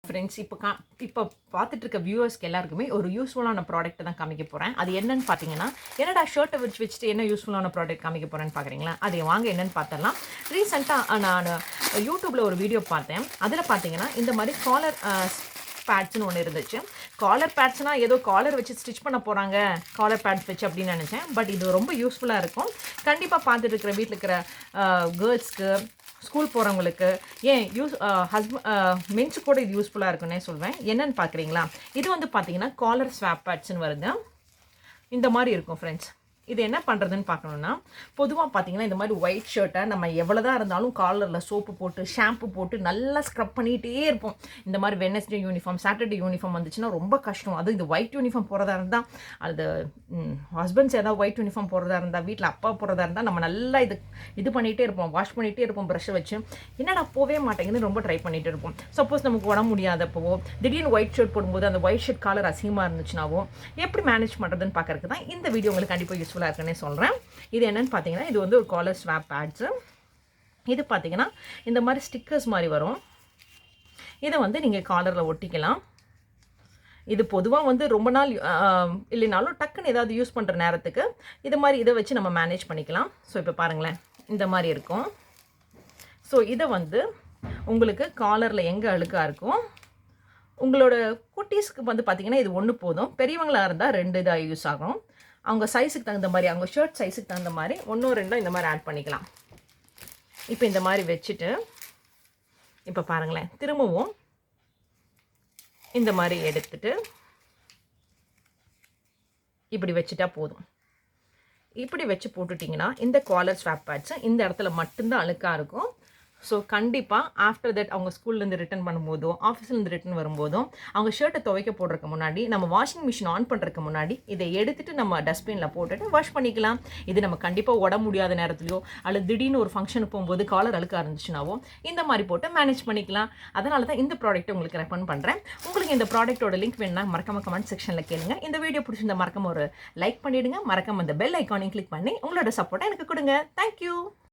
Friends இப்போ பார்த்துட்டு இருக்க வியூவர்ஸ்க்கு எல்லாருக்குமே ஒரு யூஸ்ஃபுல்லான ப்ராடக்ட் தான் காமிக்க போகிறேன். அது என்னன்னு பார்த்தீங்கன்னா, என்னடா ஷர்ட்டை வச்சுட்டு என்ன யூஸ்ஃபுல்லான ப்ராடக்ட் காமிக்க போகிறேன்னு பார்க்குறீங்களா? அதை வாங்க என்னன்னு பார்த்தரலாம். ரீசெண்டாக நான் யூடியூப்பில் ஒரு வீடியோ பார்த்தேன். அதில் பார்த்தீங்கன்னா இந்த மாதிரி காலர் பேட்ஸ்னு ஒன்று இருந்துச்சு. காலர் பேட்ஸ்னால் ஏதோ காலர் வச்சு ஸ்டிச் பண்ண போகிறாங்க, காலர் பேட்ஸ் வச்சு அப்படின்னு நினச்சேன். பட் இது ரொம்ப யூஸ்ஃபுல்லாக இருக்கும். கண்டிப்பாக பார்த்துட்டு இருக்கிற வீட்டில் இருக்கிற கேர்ள்ஸ்க்கு, ஸ்கூல் போகிறவங்களுக்கு, ஏன் மென்ஸு கூட இது யூஸ்ஃபுல்லாக இருக்குன்னே சொல்வேன். என்னென்னு பார்க்குறீங்களா? இது வந்து பார்த்தீங்கன்னா காலர் ஸ்வாப் பேட்ஸ்னு வருது. இந்த மாதிரி இருக்கும் ஃப்ரெண்ட்ஸ். இது என்ன பண்ணுறதுன்னு பார்க்கணுன்னா, பொதுவாக பார்த்தீங்கன்னா இந்த மாதிரி ஒயிட் ஷர்ட்டை நம்ம எவ்வளோ தான் இருந்தாலும் காலரில் சோப்பு போட்டு ஷாம்பு போட்டு நல்லா ஸ்க்ரப் பண்ணிகிட்டே இருப்போம். இந்த மாதிரி வெட்னஸ்டே யூனிஃபார்ம், சாட்டர்டே யூனிஃபார்ம் வந்துச்சுன்னா ரொம்ப கஷ்டம். அதுவும் இது ஒயிட் யூனிஃபார்ம் போகிறதா இருந்தால், அது ஹஸ்பண்ட்ஸ் ஏதாவது ஒயிட் யூனிஃபார்ம் போகிறதா இருந்தால், வீட்டில் அப்பா போகிறதா இருந்தால் நம்ம நல்லா இது பண்ணிகிட்டே இருப்போம், வாஷ் பண்ணிகிட்டே இருப்போம் ப்ரஷ்ஷை வச்சு. என்னடா போவே மாட்டேங்குது, ரொம்ப ட்ரை பண்ணிகிட்டு இருப்போம். சப்போஸ் நமக்கு உடம்பு முடியாதப்போ திடீர்னு ஒயிட் ஷர்ட் போடும்போது அந்த ஒயிட் ஷர்ட் காலர் அசிங்கமாக இருந்துச்சுனாவோ எப்படி மேனேஜ் பண்ணுறதுன்னு பார்க்கறதுக்கு தான் இந்த வீடியோ உங்களுக்கு கண்டிப்பாக யூஸ்ஃபுல்லாக இருக்குன்னே சொல்கிறேன். இது என்னன்னு பார்த்தீங்கன்னா, இது வந்து ஒரு காலர் ஸ்வாப் பேட்ஸு. இது பார்த்தீங்கன்னா இந்த மாதிரி ஸ்டிக்கர்ஸ் மாதிரி வரும். இதை வந்து நீங்கள் காலரில் ஒட்டிக்கலாம். இது பொதுவாக வந்து ரொம்ப நாள் இல்லைனாலும் டக்குன்னு ஏதாவது யூஸ் பண்ணுற நேரத்துக்கு இது மாதிரி இதை வச்சு நம்ம மேனேஜ் பண்ணிக்கலாம். ஸோ இப்போ பாருங்களேன், இந்த மாதிரி இருக்கும். ஸோ இதை வந்து உங்களுக்கு காலரில் எங்கே அழுக்காக இருக்கும், உங்களோட குட்டீஸ்க்கு வந்து பார்த்தீங்கன்னா இது ஒன்று போதும். பெரியவங்களாக இருந்தால் 2 இதாக யூஸ் ஆகும். அவங்க சைஸுக்கு தகுந்த மாதிரி, அவங்க ஷர்ட் சைஸுக்கு தகுந்த மாதிரி 1 2 இந்த மாதிரி ஆட் பண்ணிக்கலாம். இப்போ இந்த மாதிரி வச்சுட்டு இப்போ பாருங்களேன், திரும்பவும் இந்த மாதிரி எடுத்துட்டு இப்படி வச்சுட்டா போதும். இப்படி வச்சு போட்டுட்டிங்கன்னா இந்த காலர் ஸ்வாப் பேட்ஸு இந்த இடத்துல மட்டும்தான் அழுக்காக இருக்கும். ஸோ கண்டிப்பாக ஆஃப்டர் தட் அவங்க ஸ்கூல்லேருந்து ரிட்டன் பண்ணும்போதோ, ஆஃபீஸ்லேருந்து ரிட்டன் வரும்போதும், அவங்க ஷர்ட்டை துவைக்க போடுறதுக்கு முன்னாடி, நம்ம வாஷிங் மிஷின் ஆன் பண்ணுறதுக்கு முன்னாடி இதை எடுத்துகிட்டு நம்ம டஸ்ட்பினில் போட்டுட்டு வாஷ் பண்ணிக்கலாம். இது நம்ம கண்டிப்பாக உடம்பு முடியாத நேரத்துலையோ அல்லது திடீர்னு ஒரு ஃபங்க்ஷனுக்கு போகும்போது காலர் அழுக்க இருந்துச்சுனாவோ இந்த மாதிரி போட்டு மேனேஜ் பண்ணிக்கலாம். அதனால தான் இந்த ப்ராடக்ட்டை உங்களுக்கு ரெக்கமெண்ட் பண்ணுறேன். உங்களுக்கு இந்த ப்ராடக்ட்டோட லிங்க் வேணும்னா மறக்காம கமெண்ட் செக்ஷனில் கேளுங்க. இந்த வீடியோ பிடிச்சிருந்த மறக்காம ஒரு லைக் பண்ணிவிடுங்க. மறக்காம அந்த பெல் ஐக்கானையும் கிளிக் பண்ணி உங்களோட சப்போர்ட்டை எனக்கு கொடுங்க. தேங்க்யூ.